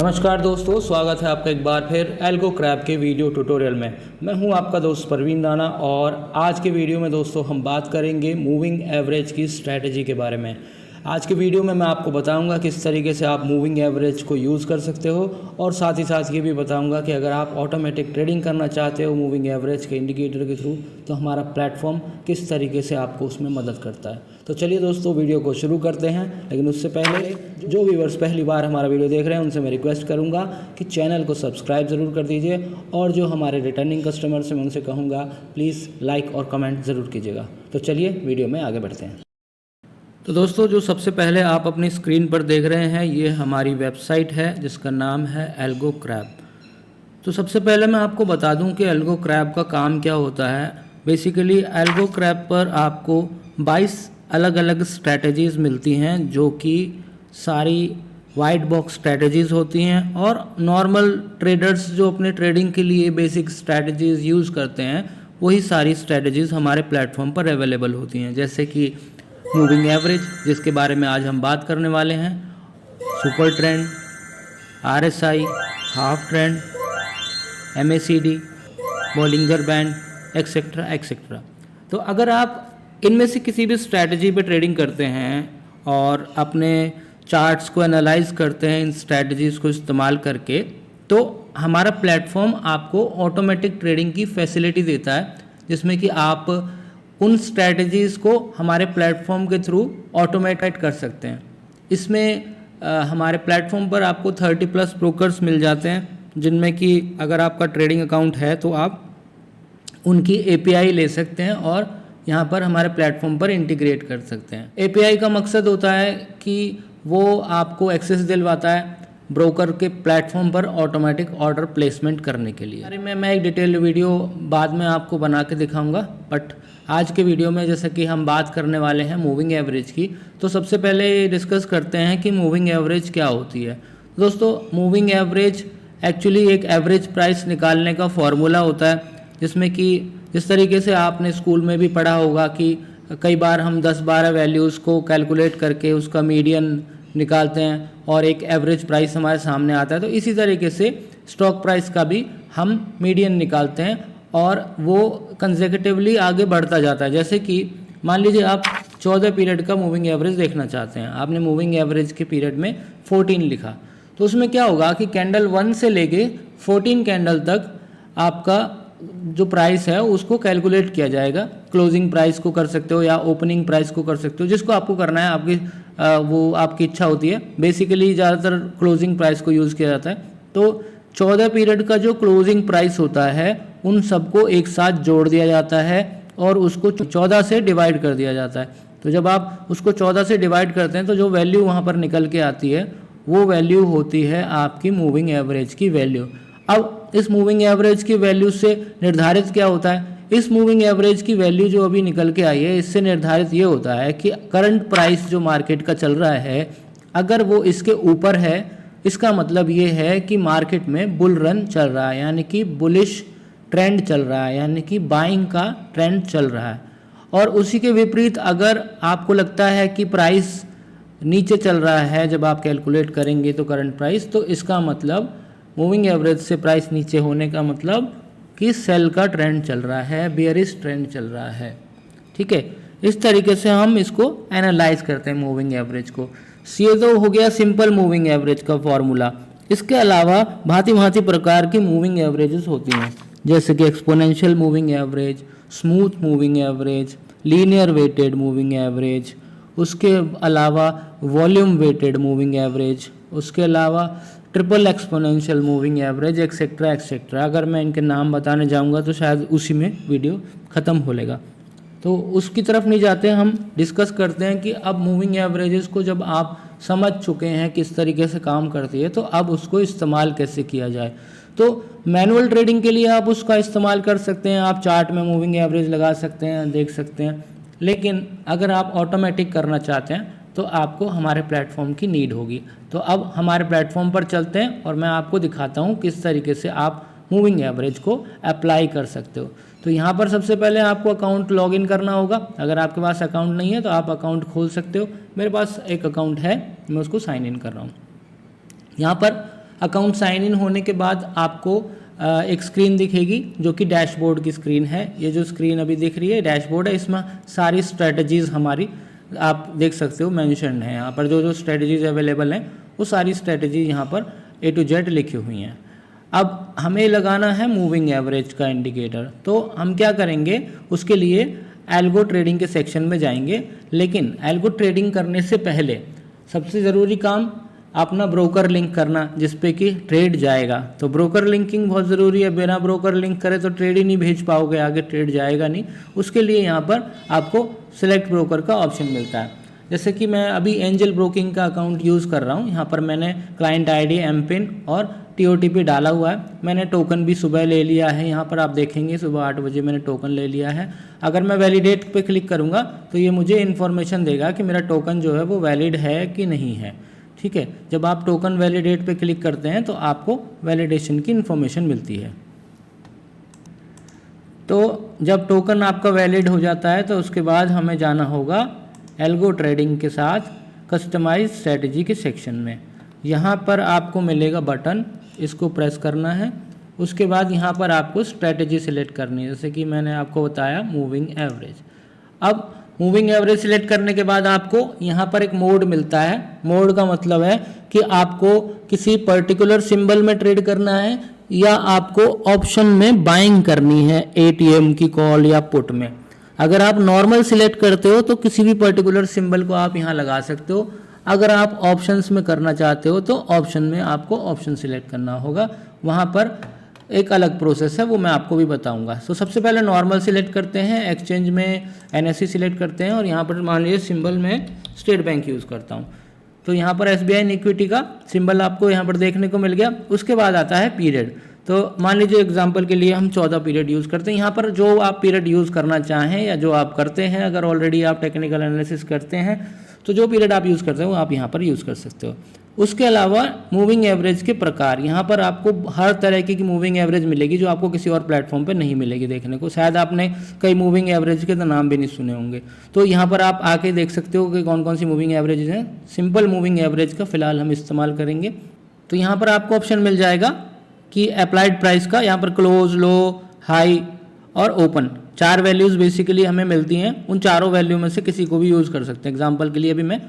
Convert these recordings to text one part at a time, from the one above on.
नमस्कार दोस्तों, स्वागत है आपका एक बार फिर एल्गो क्रैब के वीडियो ट्यूटोरियल में। मैं हूं आपका दोस्त परवीन राणा और आज के वीडियो में दोस्तों हम बात करेंगे मूविंग एवरेज की स्ट्रैटेजी के बारे में। आज के वीडियो में मैं आपको बताऊंगा किस तरीके से आप मूविंग एवरेज को यूज़ कर सकते हो और साथ ही साथ ये भी बताऊंगा कि अगर आप ऑटोमेटिक ट्रेडिंग करना चाहते हो मूविंग एवरेज के इंडिकेटर के थ्रू तो हमारा प्लेटफॉर्म किस तरीके से आपको उसमें मदद करता है। तो चलिए दोस्तों वीडियो को शुरू करते हैं, लेकिन उससे पहले जो व्यूअर्स पहली बार हमारा वीडियो देख रहे हैं उनसे मैं रिक्वेस्ट करूंगा कि चैनल को सब्सक्राइब ज़रूर कर दीजिए और जो हमारे रिटर्निंग कस्टमर्स हैं मैं उनसे कहूँगा प्लीज़ लाइक और कमेंट ज़रूर कीजिएगा। तो चलिए वीडियो में आगे बढ़ते हैं। तो दोस्तों जो सबसे पहले आप अपनी स्क्रीन पर देख रहे हैं ये हमारी वेबसाइट है जिसका नाम है एल्गो क्रैब। तो सबसे पहले मैं आपको बता दूं कि एल्गो क्रैब का काम क्या होता है। बेसिकली एल्गो क्रैब पर आपको 22 अलग अलग स्ट्रैटेजीज़ मिलती हैं जो कि सारी वाइट बॉक्स स्ट्रैटेजीज़ होती हैं और नॉर्मल ट्रेडर्स जो अपने ट्रेडिंग के लिए बेसिक स्ट्रैटेजीज़ यूज़ करते हैं वही सारी स्ट्रैटेजीज़ हमारे प्लेटफॉर्म पर अवेलेबल होती हैं, जैसे कि मूविंग एवरेज जिसके बारे में आज हम बात करने वाले हैं, super trend, RSI, half trend, MACD, Bollinger band, etcetera etcetera. तो अगर आप इनमें से किसी भी स्ट्रैटेजी पे ट्रेडिंग करते हैं और अपने चार्ट्स को एनालाइज करते हैं इन स्ट्रैटेजीज़ को इस्तेमाल करके, तो हमारा प्लेटफॉर्म आपको ऑटोमेटिक ट्रेडिंग की फैसिलिटी देता है जिसमें कि आप उन स्ट्रैटेजीज़ को हमारे प्लेटफॉर्म के थ्रू ऑटोमेटेड कर सकते हैं। इसमें हमारे प्लेटफॉर्म पर आपको 30+ ब्रोकर्स मिल जाते हैं जिनमें कि अगर आपका ट्रेडिंग अकाउंट है तो आप उनकी एपीआई ले सकते हैं और यहाँ पर हमारे प्लेटफॉर्म पर इंटीग्रेट कर सकते हैं। एपीआई का मकसद होता है कि वो आपको एक्सेस दिलवाता है ब्रोकर के प्लेटफॉर्म पर ऑटोमेटिक ऑर्डर प्लेसमेंट करने के लिए। अरे मैं एक डिटेल वीडियो बाद में आपको बना के दिखाऊंगा, बट आज के वीडियो में जैसे कि हम बात करने वाले हैं मूविंग एवरेज की, तो सबसे पहले डिस्कस करते हैं कि मूविंग एवरेज क्या होती है। दोस्तों मूविंग एवरेज एक्चुअली एक एवरेज प्राइस निकालने का फॉर्मूला होता है जिसमें कि जिस तरीके से आपने स्कूल में भी पढ़ा होगा कि कई बार हम 10-12 वैल्यूज़ को कैलकुलेट करके उसका मीडियन निकालते हैं और एक एवरेज प्राइस हमारे सामने आता है। तो इसी तरीके से स्टॉक प्राइस का भी हम मीडियन निकालते हैं और वो कंसेक्यूटिवली आगे बढ़ता जाता है। जैसे कि मान लीजिए आप 14 पीरियड का मूविंग एवरेज देखना चाहते हैं, आपने मूविंग एवरेज के पीरियड में 14 लिखा, तो उसमें क्या होगा कि कैंडल 1 से लेके 14 कैंडल तक आपका जो प्राइस है उसको कैलकुलेट किया जाएगा। क्लोजिंग प्राइस को कर सकते हो या ओपनिंग प्राइस को कर सकते हो, जिसको आपको करना है आपकी वो आपकी इच्छा होती है। बेसिकली ज़्यादातर क्लोजिंग प्राइस को यूज़ किया जाता है। तो 14 पीरियड का जो क्लोजिंग प्राइस होता है उन सबको एक साथ जोड़ दिया जाता है और उसको 14 से डिवाइड कर दिया जाता है। तो जब आप उसको 14 से डिवाइड करते हैं तो जो वैल्यू वहाँ पर निकल के आती है वो वैल्यू होती है आपकी मूविंग एवरेज की वैल्यू। अब इस मूविंग एवरेज की वैल्यू से निर्धारित क्या होता है, इस मूविंग एवरेज की वैल्यू जो अभी निकल के आई है इससे निर्धारित ये होता है कि करंट प्राइस जो मार्केट का चल रहा है अगर वो इसके ऊपर है, इसका मतलब ये है कि मार्केट में बुल रन चल रहा है, यानी कि बुलिश ट्रेंड चल रहा है, यानी कि बाइंग का ट्रेंड चल रहा है। और उसी के विपरीत अगर आपको लगता है कि प्राइस नीचे चल रहा है जब आप कैलकुलेट करेंगे तो करंट प्राइस, तो इसका मतलब मूविंग एवरेज से प्राइस नीचे होने का मतलब कि सेल का ट्रेंड चल रहा है, बेयरिश ट्रेंड चल रहा है। ठीक है, इस तरीके से हम इसको एनालाइज करते हैं मूविंग एवरेज को। ये तो हो गया सिंपल मूविंग एवरेज का फॉर्मूला। इसके अलावा भांति भांति प्रकार की मूविंग एवरेजेस होती हैं, जैसे कि exponential moving average, smooth moving average, linear weighted moving average, उसके अलावा वॉल्यूम वेटेड मूविंग एवरेज, उसके अलावा triple exponential moving average, etcetera etcetera. अगर मैं इनके नाम बताने जाऊंगा तो शायद उसी में वीडियो ख़त्म हो लेगा, तो उसकी तरफ नहीं जाते। हम डिस्कस करते हैं कि अब मूविंग एवरेजेस को जब आप समझ चुके हैं किस तरीके से काम करती है तो अब उसको इस्तेमाल कैसे किया जाए। तो मैनुअल ट्रेडिंग के लिए आप उसका इस्तेमाल कर सकते हैं, आप चार्ट में मूविंग एवरेज लगा सकते हैं, देख सकते हैं। लेकिन अगर आप ऑटोमेटिक करना चाहते हैं तो आपको हमारे प्लेटफॉर्म की नीड होगी। तो अब हमारे प्लेटफॉर्म पर चलते हैं और मैं आपको दिखाता हूँ किस तरीके से आप मूविंग एवरेज को अप्लाई कर सकते हो। तो यहाँ पर सबसे पहले आपको अकाउंट लॉगिन करना होगा। अगर आपके पास अकाउंट नहीं है तो आप अकाउंट खोल सकते हो। मेरे पास एक अकाउंट है, मैं उसको साइन इन कर रहा हूँ। यहाँ पर अकाउंट साइन इन होने के बाद आपको एक स्क्रीन दिखेगी जो कि डैशबोर्ड की स्क्रीन है। ये जो स्क्रीन अभी दिख रही है डैशबोर्ड है, इसमें सारी स्ट्रेटजीज़ हमारी आप देख सकते हो मेंशन है। यहाँ पर जो जो स्ट्रेटजीज अवेलेबल हैं वो सारी स्ट्रेटजी यहाँ पर A to Z लिखी हुई हैं। अब हमें लगाना है मूविंग एवरेज का इंडिकेटर, तो हम क्या करेंगे उसके लिए एल्गो ट्रेडिंग के सेक्शन में जाएंगे। लेकिन एल्गो ट्रेडिंग करने से पहले सबसे ज़रूरी काम अपना ब्रोकर लिंक करना जिस पे कि ट्रेड जाएगा। तो ब्रोकर लिंकिंग बहुत ज़रूरी है, बिना ब्रोकर लिंक करे तो ट्रेड ही नहीं भेज पाओगे, आगे ट्रेड जाएगा नहीं। उसके लिए यहाँ पर आपको सिलेक्ट ब्रोकर का ऑप्शन मिलता है। जैसे कि मैं अभी एंजल ब्रोकिंग का अकाउंट यूज़ कर रहा हूँ। यहाँ पर मैंने क्लाइंट आईडी, एमपिन और TOTP डाला हुआ है। मैंने टोकन भी सुबह ले लिया है। यहाँ पर आप देखेंगे सुबह 8 बजे मैंने टोकन ले लिया है। अगर मैं वैलिडेट पे क्लिक करूँगा तो ये मुझे इन्फॉर्मेशन देगा कि मेरा टोकन जो है वो वैलिड है कि नहीं है। ठीक है, जब आप टोकन वैलिडेट पे क्लिक करते हैं तो आपको वैलिडेशन की इन्फॉर्मेशन मिलती है। तो जब टोकन आपका वैलिड हो जाता है तो उसके बाद हमें जाना होगा एल्गो ट्रेडिंग के साथ कस्टमाइज स्ट्रेटजी के सेक्शन में। यहाँ पर आपको मिलेगा बटन, इसको प्रेस करना है। उसके बाद यहाँ पर आपको स्ट्रेटजी सिलेक्ट करनी है, जैसे कि मैंने आपको बताया मूविंग एवरेज। अब मूविंग एवरेज सिलेक्ट करने के बाद आपको यहाँ पर एक मोड मिलता है। मोड का मतलब है कि आपको किसी पर्टिकुलर सिंबल में ट्रेड करना है या आपको ऑप्शन में बाइंग करनी है, ATM की कॉल या पुट में। अगर आप नॉर्मल सिलेक्ट करते हो तो किसी भी पर्टिकुलर सिंबल को आप यहाँ लगा सकते हो। अगर आप ऑप्शंस में करना चाहते हो तो ऑप्शन में आपको ऑप्शन सिलेक्ट करना होगा, वहाँ पर एक अलग प्रोसेस है, वो मैं आपको भी बताऊंगा। तो सबसे पहले नॉर्मल सिलेक्ट करते हैं, एक्सचेंज में NSE सिलेक्ट करते हैं और यहाँ पर मान लीजिए सिंबल में स्टेट बैंक यूज़ करता हूँ। तो यहाँ पर SBI इक्विटी का सिंबल आपको यहाँ पर देखने को मिल गया। उसके बाद आता है पीरियड। तो मान लीजिए एग्जांपल के लिए हम 14 पीरियड यूज़ करते हैं। यहाँ पर जो आप पीरियड यूज़ करना चाहें या जो आप करते हैं, अगर ऑलरेडी आप टेक्निकल एनालिसिस करते हैं तो जो पीरियड आप यूज़ करते हो आप यहाँ पर यूज़ कर सकते हो। उसके अलावा मूविंग एवरेज के प्रकार, यहाँ पर आपको हर तरह की मूविंग एवरेज मिलेगी जो आपको किसी और प्लेटफॉर्म पे नहीं मिलेगी देखने को। शायद आपने कई मूविंग एवरेज के तो नाम भी नहीं सुने होंगे। तो यहाँ पर आप आके देख सकते हो कि कौन कौन सी मूविंग एवरेज हैं। सिंपल मूविंग एवरेज का फिलहाल हम इस्तेमाल करेंगे। तो यहाँ पर आपको ऑप्शन मिल जाएगा कि अप्लाइड प्राइस का, यहाँ पर क्लोज, लो, हाई और ओपन 4 वैल्यूज़ बेसिकली हमें मिलती हैं। उन चारों वैल्यू में से किसी को भी यूज़ कर सकते हैं। एग्जाम्पल के लिए अभी मैं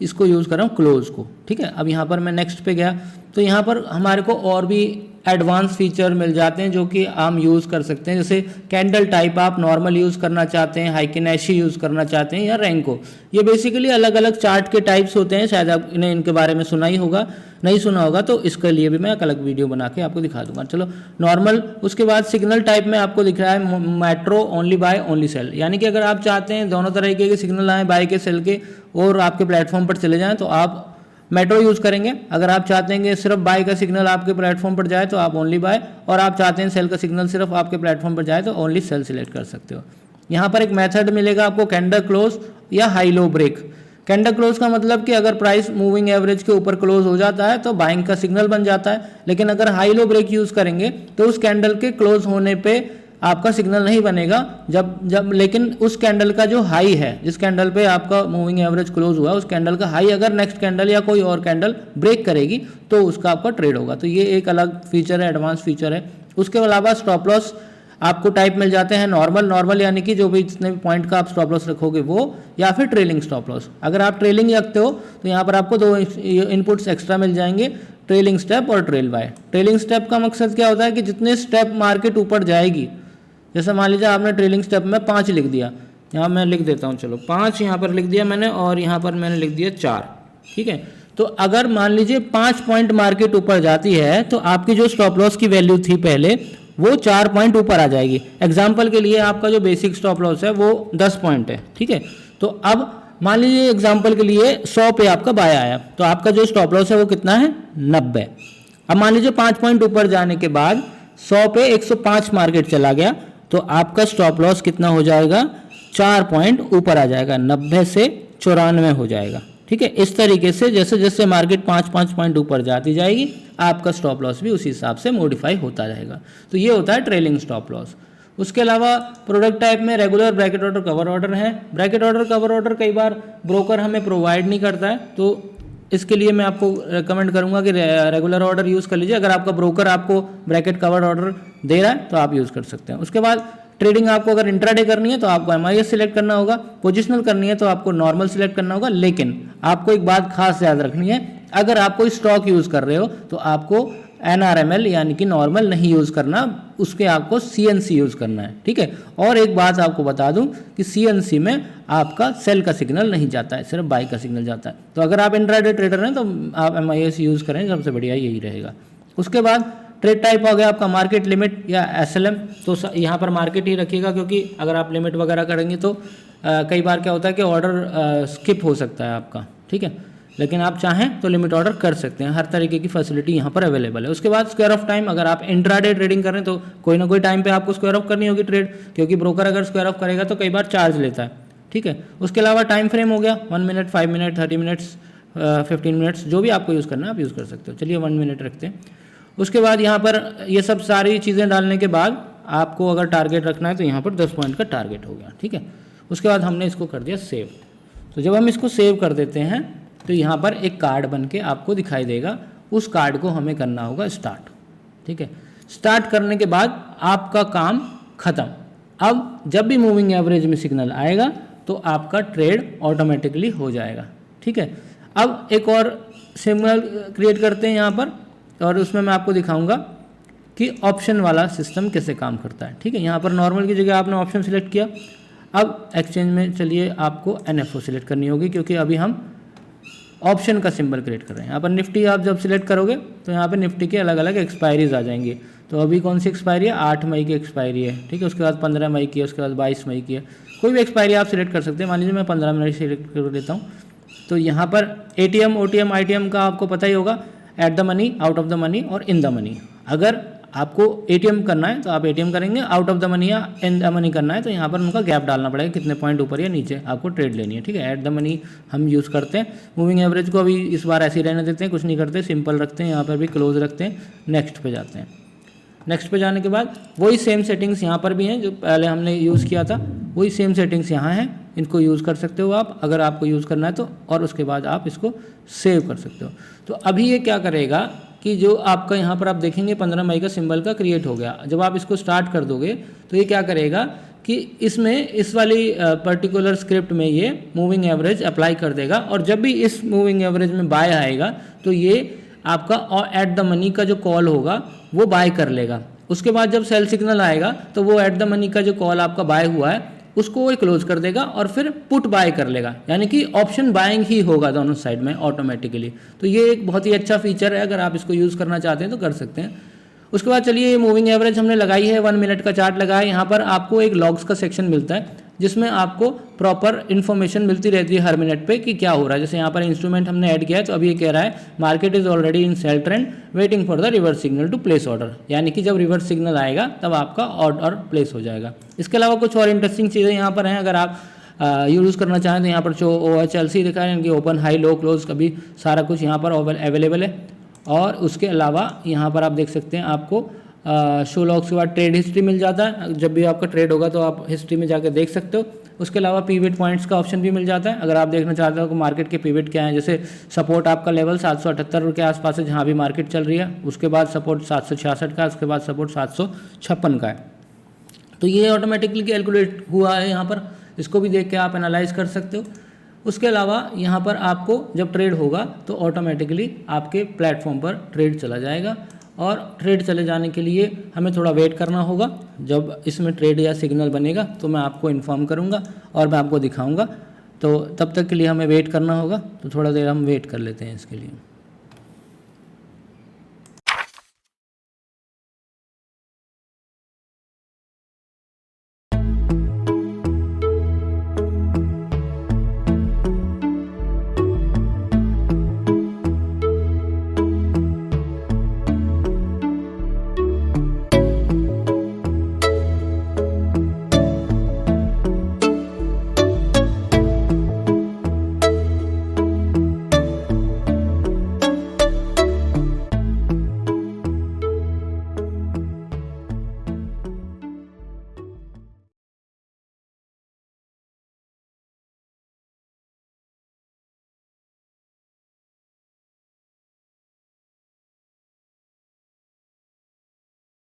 इसको यूज़ कर रहा हूँ क्लोज को। ठीक है, अब यहाँ पर मैं नेक्स्ट पे गया तो यहाँ पर हमारे को और भी एडवांस फीचर मिल जाते हैं जो कि हम यूज़ कर सकते हैं। जैसे कैंडल टाइप आप नॉर्मल यूज़ करना चाहते हैं, हाइकिनेशी यूज़ करना चाहते हैं या रैंको। ये बेसिकली अलग अलग चार्ट के टाइप्स होते हैं। शायद आपने इनके बारे में सुना ही होगा, नहीं सुना होगा तो इसके लिए भी मैं एक अलग वीडियो बना के आपको दिखा दूंगा। चलो नॉर्मल। उसके बाद सिग्नल टाइप में आपको दिख रहा है metro, only buy, only sell. यानी कि अगर आप चाहते हैं दोनों तरीके के सिग्नल आए, बाय के, सेल के, और आपके प्लेटफॉर्म पर चले जाएँ तो आप मेट्रो यूज़ करेंगे। अगर आप चाहते हैं कि सिर्फ बाय का सिग्नल आपके प्लेटफॉर्म पर जाए तो आप ओनली बाय, और आप चाहते हैं सेल का सिग्नल सिर्फ आपके प्लेटफॉर्म पर जाए तो ओनली सेल सिलेक्ट कर सकते हो। यहाँ पर एक मेथड मिलेगा आपको कैंडल क्लोज या high low break. Candle close का मतलब कि अगर प्राइस मूविंग एवरेज के ऊपर क्लोज हो जाता है तो बाइंग का सिग्नल बन जाता है, लेकिन अगर हाई लो ब्रेक यूज़ करेंगे तो उस कैंडल के क्लोज होने पे आपका सिग्नल नहीं बनेगा। जब लेकिन उस कैंडल का जो हाई है, जिस कैंडल पे आपका मूविंग एवरेज क्लोज हुआ, उस कैंडल का हाई अगर नेक्स्ट कैंडल या कोई और कैंडल ब्रेक करेगी तो उसका आपका ट्रेड होगा। तो ये एक अलग फीचर है, एडवांस फीचर है। उसके अलावा स्टॉप लॉस आपको टाइप मिल जाते हैं नॉर्मल यानी कि जो भी जितने भी पॉइंट का आप स्टॉप लॉस रखोगे वो, या फिर ट्रेलिंग स्टॉप लॉस। अगर आप ट्रेलिंग रखते हो तो यहाँ पर आपको 2 इनपुट्स एक्स्ट्रा मिल जाएंगे, ट्रेलिंग स्टेप और ट्रेल बाय। ट्रेलिंग स्टेप का मकसद क्या होता है कि जितने स्टेप मार्केट ऊपर जाएगी, जैसे मान लीजिए आपने ट्रेलिंग स्टेप में 5 लिख दिया, यहाँ मैं लिख देता हूँ, चलो 5 यहाँ पर लिख दिया मैंने और यहाँ पर मैंने लिख दिया 4। ठीक है, तो अगर मान लीजिए 5 पॉइंट मार्केट ऊपर जाती है तो आपकी जो स्टॉप लॉस की वैल्यू थी पहले वो 4 पॉइंट ऊपर आ जाएगी। एग्जाम्पल के लिए आपका जो बेसिक स्टॉप लॉस है वो 10 पॉइंट है। ठीक है, तो अब मान लीजिए एग्जाम्पल के लिए 100 पे आपका बाय आया तो आपका जो स्टॉप लॉस है वो कितना है, 90। अब मान लीजिए 5 पॉइंट ऊपर जाने के बाद 100 पे 105 मार्केट चला गया तो आपका स्टॉप लॉस कितना हो जाएगा, 4 पॉइंट ऊपर आ जाएगा, 90 से 94 हो जाएगा। ठीक है, इस तरीके से जैसे जैसे मार्केट 5 पॉइंट ऊपर जाती जाएगी आपका स्टॉप लॉस भी उसी हिसाब से मॉडिफाई होता रहेगा। तो ये होता है ट्रेलिंग स्टॉप लॉस। उसके अलावा प्रोडक्ट टाइप में regular, bracket order, cover order है। ब्रैकेट ऑर्डर, कवर ऑर्डर कई बार ब्रोकर हमें प्रोवाइड नहीं करता है, तो इसके लिए मैं आपको रिकमेंड करूंगा कि रेगुलर ऑर्डर यूज़ कर लीजिए। अगर आपका ब्रोकर आपको ब्रैकेट कवर्ड ऑर्डर दे रहा है तो आप यूज़ कर सकते हैं। उसके बाद ट्रेडिंग आपको अगर इंट्राडे करनी है तो आपको MIS सिलेक्ट करना होगा, पोजिशनल करनी है तो आपको नॉर्मल सिलेक्ट करना होगा। लेकिन आपको एक बात खास याद रखनी है, अगर आप कोई स्टॉक यूज़ कर रहे हो तो आपको NRML यानी कि नॉर्मल नहीं यूज़ करना, उसके आपको CNC यूज़ करना है, ठीक है। और एक बात आपको बता दूं कि CNC में आपका सेल का सिग्नल नहीं जाता है, सिर्फ बाई का सिग्नल जाता है। तो अगर आप इंट्राडे ट्रेडर हैं तो आप MIS यूज़ करें, सबसे बढ़िया यही रहेगा। उसके बाद ट्रेड टाइप हो गया आपका मार्केट, लिमिट या SLM। तो यहाँ पर मार्केट ही रखिएगा, क्योंकि अगर आप लिमिट वगैरह करेंगे तो कई बार क्या होता है कि ऑर्डर स्किप हो सकता है आपका, ठीक है। लेकिन आप चाहें तो लिमिट ऑर्डर कर सकते हैं, हर तरीके की फैसिलिटी यहाँ पर अवेलेबल है। उसके बाद स्क्वायर ऑफ टाइम, अगर आप इंट्राडे ट्रेडिंग करें तो कोई ना कोई टाइम पे आपको स्क्वायर ऑफ करनी होगी ट्रेड, क्योंकि ब्रोकर अगर स्क्वायर ऑफ करेगा तो कई बार चार्ज लेता है, ठीक है। उसके अलावा टाइम फ्रेम हो गया 1 मिनट, 5 मिनट, 30 मिनट्स, 15 मिनट्स, जो भी आपको यूज़ करना है आप यूज़ कर सकते हो। चलिए 1 मिनट रखते हैं। उसके बाद यहाँ पर ये सब सारी चीज़ें डालने के बाद आपको अगर टारगेट रखना है तो यहाँ पर 10 पॉइंट का टारगेट हो गया, ठीक है। उसके बाद हमने इसको कर दिया सेव। तो जब हम इसको सेव कर देते हैं तो यहाँ पर एक कार्ड बन के आपको दिखाई देगा, उस कार्ड को हमें करना होगा स्टार्ट, ठीक है। स्टार्ट करने के बाद आपका काम ख़त्म। अब जब भी मूविंग एवरेज में सिग्नल आएगा तो आपका ट्रेड ऑटोमेटिकली हो जाएगा, ठीक है। अब एक और सिग्नल क्रिएट करते हैं यहाँ पर, और उसमें मैं आपको दिखाऊंगा कि ऑप्शन वाला सिस्टम कैसे काम करता है, ठीक है। यहाँ पर नॉर्मल की जगह आपने ऑप्शन सिलेक्ट किया। अब एक्सचेंज में चलिए आपको NFO सिलेक्ट करनी होगी, क्योंकि अभी हम ऑप्शन का सिंबल क्रिएट कर रहे हैं। यहाँ पर निफ्टी आप जब सिलेक्ट करोगे तो यहाँ पर निफ्टी के अलग अलग एक्सपायरीज आ जाएंगी। तो अभी कौन सी एक्सपायरी है, 8 मई की एक्सपायरी है, ठीक है। उसके बाद 15 मई की है, उसके बाद 22 मई की है। कोई भी एक्सपायरी आप सिलेक्ट कर सकते हैं। मान लीजिए मैं 15 मिनट सिलेक्ट कर देता हूँ। तो यहाँ पर ATM, OTM, ITM का आपको पता ही होगा, at the money, out of the money और इन द मनी। अगर आपको ATM करना है तो आप ATM करेंगे, आउट ऑफ द मनी या इन द मनी करना है तो यहाँ पर उनका गैप डालना पड़ेगा, कितने पॉइंट ऊपर या नीचे आपको ट्रेड लेनी है, ठीक है। एट द मनी हम यूज़ करते हैं। मूविंग एवरेज को अभी इस बार ऐसे ही रहने देते हैं, कुछ नहीं करते, सिंपल रखते हैं। यहाँ पर भी क्लोज रखते हैं। नेक्स्ट पे जाते हैं। नेक्स्ट पे जाने के बाद वही सेम सेटिंग्स यहाँ पर भी हैं जो पहले हमने यूज़ किया था, वही सेम सेटिंग्स यहाँ हैं। इनको यूज़ कर सकते हो आप अगर आपको यूज़ करना है तो, और उसके बाद आप इसको सेव कर सकते हो। तो अभी ये क्या करेगा कि जो आपका यहाँ पर आप देखेंगे 15 मई का सिंबल का क्रिएट हो गया। जब आप इसको स्टार्ट कर दोगे तो ये क्या करेगा कि इसमें इस वाली पर्टिकुलर स्क्रिप्ट में ये मूविंग एवरेज अप्लाई कर देगा, और जब भी इस मूविंग एवरेज में बाय आएगा तो ये आपका और एट द मनी का जो कॉल होगा वो बाय कर लेगा। उसके बाद जब सेल सिग्नल आएगा तो वो एट द मनी का जो कॉल आपका बाय हुआ है उसको वो क्लोज कर देगा और फिर पुट बाय कर लेगा, यानी कि ऑप्शन बाइंग ही होगा दोनों साइड में ऑटोमेटिकली। तो ये एक बहुत ही अच्छा फीचर है, अगर आप इसको यूज़ करना चाहते हैं तो कर सकते हैं। उसके बाद चलिए ये मूविंग एवरेज हमने लगाई है, 1 मिनट का चार्ट लगाया है। यहाँ पर आपको एक लॉग्स का सेक्शन मिलता है जिसमें आपको प्रॉपर इन्फॉर्मेशन मिलती रहती है हर मिनट पे कि क्या हो रहा है। जैसे यहाँ पर इंस्ट्रूमेंट हमने ऐड किया है तो अभी ये कह रहा है market is already in sell trend waiting for the reverse signal to place order, यानी कि जब रिवर्स सिग्नल आएगा तब आपका ऑर्डर प्लेस हो जाएगा। इसके अलावा कुछ और इंटरेस्टिंग चीज़ें यहाँ पर हैं, अगर आप यूज़ करना चाहें तो यहाँ पर जो OHLC दिखा है, यानी कि ओपन हाई लो क्लोज, कभी सारा कुछ यहाँ पर अवेलेबल है। और उसके अलावा यहाँ पर आप देख सकते हैं आपको शो लॉग्स के बाद ट्रेड हिस्ट्री मिल जाता है। जब भी आपका ट्रेड होगा तो आप हिस्ट्री में जाकर देख सकते हो। उसके अलावा पीविट पॉइंट्स का ऑप्शन भी मिल जाता है, अगर आप देखना चाहते हो कि मार्केट के पीविट क्या है। जैसे सपोर्ट आपका लेवल 778 के आसपास है जहाँ भी मार्केट चल रही है, उसके बाद सपोर्ट 766 का, उसके बाद सपोर्ट 756 का है। तो ये ऑटोमेटिकली कैलकुलेट हुआ है यहाँ पर, इसको भी देख के आप एनालाइज कर सकते हो। उसके अलावा यहाँ पर आपको जब ट्रेड होगा तो ऑटोमेटिकली आपके प्लेटफॉर्म पर ट्रेड चला जाएगा, और ट्रेड चले जाने के लिए हमें थोड़ा वेट करना होगा। जब इसमें ट्रेड या सिग्नल बनेगा तो मैं आपको इन्फॉर्म करूँगा और मैं आपको दिखाऊँगा। तो तब तक के लिए हमें वेट करना होगा, तो थोड़ा देर हम वेट कर लेते हैं इसके लिए।